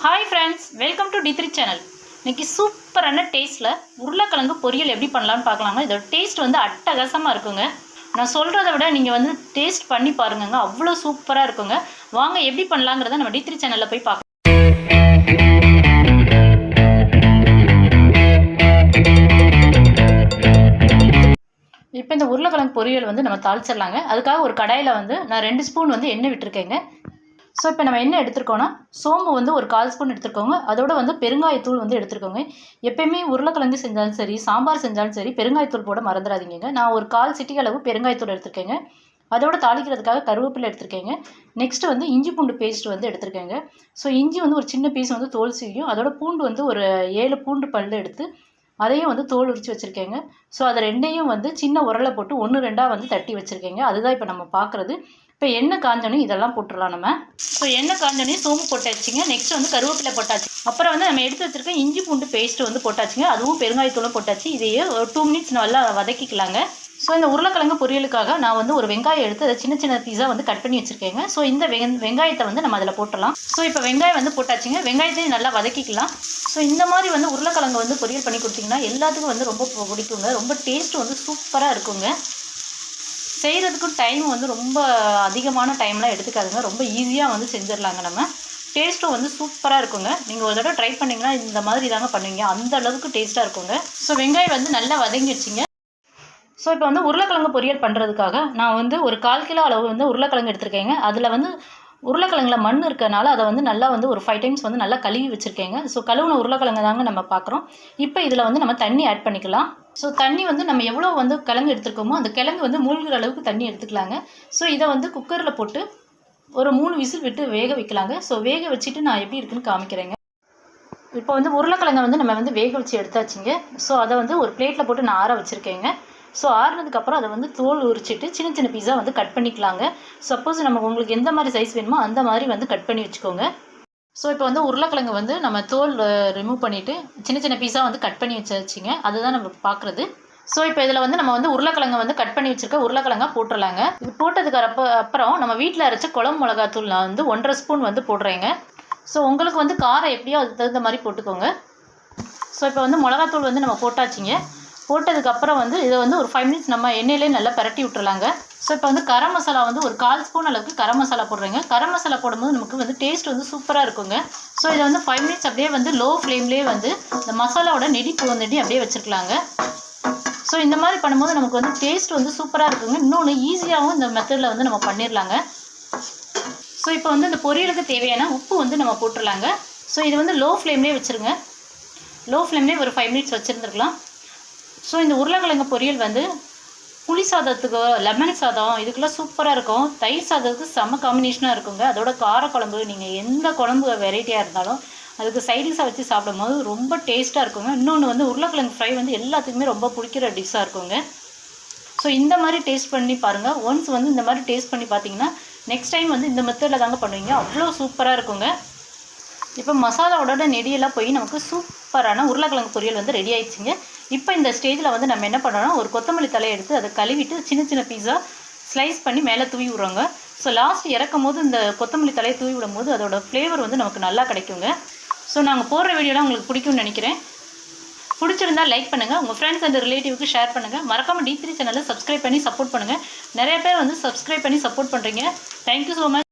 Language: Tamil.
Hi friends, welcome to D3 channel. இன்றைக்கி சூப்பரான டேஸ்ட்டில் உருளைக்கிழங்கு பொரியல் எப்படி பண்ணலான்னு பார்க்கலாங்க. இதோட டேஸ்ட் வந்து அட்டகாசமாக இருக்குங்க. நான் சொல்கிறத விட நீங்கள் வந்து டேஸ்ட் பண்ணி பாருங்கங்க, அவ்வளோ சூப்பராக இருக்குங்க. வாங்க எப்படி பண்ணலாங்கிறத நம்ம D3 சேனலில் போய் பார்க்கலாம். இப்போ இந்த உருளைக்கிழங்கு பொரியல் வந்து நம்ம தாளிச்சிடலாங்க. அதுக்காக ஒரு கடாயில் வந்து நான் 2 ஸ்பூன் வந்து எண்ணெய் விட்டுருக்கேங்க. ஸோ இப்போ நம்ம என்ன எடுத்துருக்கோன்னா, சோம்பு வந்து ஒரு 1/4 ஸ்பூன் எடுத்துருக்கோங்க. அதோட வந்து பெருங்காயத்தூள் வந்து எடுத்துருக்கோங்க. எப்பயுமே உருளைக்கிழங்கு செஞ்சாலும் சரி, சாம்பார் செஞ்சாலும் சரி, பெருங்காயத்தூள் போட மறந்துடாதீங்க. நான் ஒரு 1/4 சிட்டிகை அளவு பெருங்காயத்தூள் எடுத்துருக்கேங்க. அதோட தாளிக்கிறதுக்காக கருவேப்பிலை எடுத்துருக்கேங்க. நெக்ஸ்ட்டு வந்து இஞ்சி பூண்டு பேஸ்ட் வந்து எடுத்துருக்கேங்க. ஸோ இஞ்சி வந்து ஒரு சின்ன பீஸ் வந்து தோல் சீவியும், அதோட பூண்டு வந்து ஒரு 7 பூண்டு பல் எடுத்து அதையும் வந்து தோல் உரித்து வச்சுருக்கேங்க. ஸோ அதை ரெண்டையும் வந்து சின்ன உரலை போட்டு 1, 2 வந்து தட்டி வச்சுருக்கேங்க. அதுதான் இப்போ நம்ம பார்க்குறது. இப்போ எண்ணெய் காஞ்சோன்னே இதெல்லாம் போட்டுடலாம் நம்ம. ஸோ எண்ணெய் காஞ்சோன்னே சோம்பு போட்டாச்சுங்க. நெக்ஸ்ட் வந்து கருவேப்பிலை போட்டாச்சு. அப்புறம் வந்து நம்ம எடுத்து வச்சுருக்க இஞ்சி பூண்டு பேஸ்ட்டு வந்து போட்டாச்சுங்க. அதுவும் பெருங்காயத்தூளும் போட்டாச்சு. இதையே ஒரு 2 மினிட்ஸ் நல்லா வதக்கிக்கலாங்க. ஸோ இந்த உருளைக்கிழங்கு பொரியலுக்காக நான் வந்து ஒரு வெங்காயம் எடுத்து அதை சின்ன சின்ன பீஸாக வந்து கட் பண்ணி வச்சுருக்கேங்க. ஸோ இந்த வெங்காயத்தை வந்து நம்ம அதில் போட்டுடலாம். ஸோ இப்போ வெங்காயம் வந்து போட்டாச்சுங்க. வெங்காயத்தையும் நல்லா வதக்கிக்கலாம். ஸோ இந்த மாதிரி வந்து உருளைக்கிழங்கு வந்து பொரியல் பண்ணி கொடுத்தீங்கன்னா எல்லாத்துக்கும் வந்து ரொம்ப பிடிக்குங்க. ரொம்ப டேஸ்ட் வந்து சூப்பராக இருக்குங்க. செய்கிறதுக்கும் டைம் வந்து ரொம்ப அதிகமான டைம்லாம் எடுத்துக்காதுங்க. ரொம்ப ஈஸியாக வந்து செஞ்சிடலாங்க நம்ம. டேஸ்ட்டும் வந்து சூப்பராக இருக்குங்க. நீங்கள் ஒரு தடவை ட்ரை பண்ணிங்கன்னா இந்த மாதிரி தாங்க பண்ணுவீங்க. அந்த அளவுக்கு டேஸ்ட்டாக இருக்குங்க. ஸோ வெங்காயம் வந்து நல்லா வதங்கிடுச்சிங்க. ஸோ இப்போ வந்து உருளைக்கிழங்கு பொரியல் பண்ணுறதுக்காக நான் வந்து ஒரு 1/4 கிலோ அளவு வந்து உருளைக்கிழங்கு எடுத்துருக்கேங்க. அதில் வந்து உருளைக்கிழங்குல மண் இருக்கனால அதை வந்து நல்லா வந்து ஒரு 5 டைம்ஸ் வந்து நல்லா கழுவி வச்சுருக்கேங்க. ஸோ கழுவுன உருளைக்கிழங்கு தாங்க நம்ம பார்க்குறோம். இப்போ இதில் வந்து நம்ம தண்ணி ஆட் பண்ணிக்கலாம். ஸோ தண்ணி வந்து நம்ம எவ்வளோ வந்து கிழங்கு எடுத்துருக்கோமோ அந்த கிழங்கு வந்து மூழ்கிற அளவுக்கு தண்ணி எடுத்துக்கலாங்க. ஸோ இதை வந்து குக்கரில் போட்டு ஒரு 3 விசில் விட்டு வேக வைக்கலாங்க. ஸோ வேக வச்சுட்டு நான் எப்படி இருக்குன்னு காமிக்கிறேங்க. இப்போ வந்து உருளைக்கிழங்கை வந்து நம்ம வந்து வேக வச்சு எடுத்தாச்சுங்க. ஸோ அதை வந்து ஒரு பிளேட்டில் போட்டு நான் ஆற வச்சுருக்கேங்க. ஸோ ஆறுனதுக்கப்புறம் அதை வந்து தோல் உரிச்சிட்டு சின்ன சின்ன பீஸாக வந்து கட் பண்ணிக்கலாங்க. சப்போஸ் உங்களுக்கு எந்த மாதிரி சைஸ் வேணுமோ அந்த மாதிரி வந்து கட் பண்ணி வச்சுக்கோங்க. ஸோ இப்போ வந்து உருளைக்கிழங்கு வந்து நம்ம தோல் ரிமூவ் பண்ணிவிட்டு சின்ன சின்ன பீஸாக வந்து கட் பண்ணி வச்சுங்க. அதுதான் நம்ம பார்க்குறது. ஸோ இப்போ இதில் வந்து நம்ம வந்து உருளைக்கிழங்கு வந்து கட் பண்ணி வச்சுருக்க உருளைக்கிழங்கா போட்டுடலாங்க. இது போட்டதுக்கு அப்புறம் நம்ம வீட்டில் அரைச்ச குழம்பு மிளகாத்தூள் நான் வந்து 1.5 ஸ்பூன் வந்து போடுறேங்க. ஸோ உங்களுக்கு வந்து காரம் எப்படியோ அதுக்கு தகுந்த மாதிரி போட்டுக்கோங்க. ஸோ இப்போ வந்து மிளகாத்தூள் வந்து நம்ம போட்டாச்சுங்க. போட்டதுக்கப்புறம் வந்து இதை வந்து ஒரு 5 மினிட்ஸ் நம்ம எண்ணெயிலே நல்லா பரட்டி விட்டுறலாங்க. ஸோ இப்போ வந்து கரம் மசாலா வந்து ஒரு 1/4 ஸ்பூன் அளவுக்கு கரம் மசாலா போடுறேங்க. கரம் மசாலா போடும்போது நமக்கு வந்து டேஸ்ட் வந்து சூப்பராக இருக்குங்க. ஸோ இதை வந்து 5 மினிட்ஸ் அப்படியே வந்து லோ ஃப்ளேம்லேயே வந்து இந்த மசாலாவோட நெடி அப்படியே வச்சுருக்கலாங்க. ஸோ இந்த மாதிரி பண்ணும்போது நமக்கு வந்து டேஸ்ட் வந்து சூப்பராக இருக்குங்க. இன்னொன்று ஈஸியாகவும் இந்த மெத்தடில் வந்து நம்ம பண்ணிடலாங்க. ஸோ இப்போ வந்து இந்த பொரியலுக்கு தேவையான உப்பு வந்து நம்ம போட்டுடலாங்க. ஸோ இது வந்து லோ ஃப்ளேம்லேயே வச்சுருங்க. லோ ஃப்ளேம்லேயே ஒரு 5 மினிட்ஸ் வச்சுருந்துருக்கலாம். ஸோ இந்த உருளைக்கிழங்கு பொரியல் வந்து புளி சாதத்துக்கு, லெமன் சாதம் இதுக்கெல்லாம் சூப்பராக இருக்கும். தயிர் சாதத்துக்கு செம்ம காம்பினேஷனாக இருக்குங்க. அதோட காரக்குழம்பு நீங்கள் எந்த குழம்பு வெரைட்டியாக இருந்தாலும் அதுக்கு சைடிஷாக வச்சு சாப்பிடும்போது ரொம்ப டேஸ்ட்டாக இருக்குங்க. இன்னொன்று வந்து உருளைக்கிழங்கு ஃப்ரை வந்து எல்லாத்துக்குமே ரொம்ப பிடிக்கிற டிஷ்ஷாக இருக்குங்க. ஸோ இந்த மாதிரி டேஸ்ட் பண்ணி பாருங்கள். ஒன்ஸ் வந்து இந்த மாதிரி டேஸ்ட் பண்ணி பார்த்தீங்கன்னா நெக்ஸ்ட் டைம் வந்து இந்த மெத்தடில் தாங்க பண்ணுவீங்க. அவ்வளோ சூப்பராக இருக்குங்க. இப்போ மசாலாவோட நெடியெல்லாம் போய் நமக்கு சூப்பரான உருளைக்கிழங்கு பொரியல் வந்து ரெடி ஆயிடுச்சுங்க. இப்போ இந்த ஸ்டேஜில் வந்து நம்ம என்ன பண்ணோம்னா ஒரு கொத்தமல்லி தலையை எடுத்து அதை கழுவிட்டு சின்ன சின்ன பீஸா ஸ்லைஸ் பண்ணி மேலே தூவி விட்றோங்க. ஸோ லாஸ்ட் இறக்கும் போது இந்த கொத்தமல்லி தலையை தூவி விடும்போது அதோட ஃப்ளேவர் வந்து நமக்கு நல்லா கிடைக்குங்க. ஸோ நாங்கள் போடுற வீடியோலாம் உங்களுக்கு பிடிக்கும்னு நினைக்கிறேன். பிடிச்சிருந்தால் லைக் பண்ணுங்கள், உங்கள் ஃப்ரெண்ட்ஸ் அண்ட் ரிலேட்டிவ்க்கு ஷேர் பண்ணுங்கள். மறக்காமல் D3 சேனலை சப்ஸ்கிரைப் பண்ணி சப்போர்ட் பண்ணுங்கள். நிறைய பேர் வந்து சப்ஸ்கிரைப் பண்ணி சப்போர்ட் பண்ணுறீங்க. Thank you so much.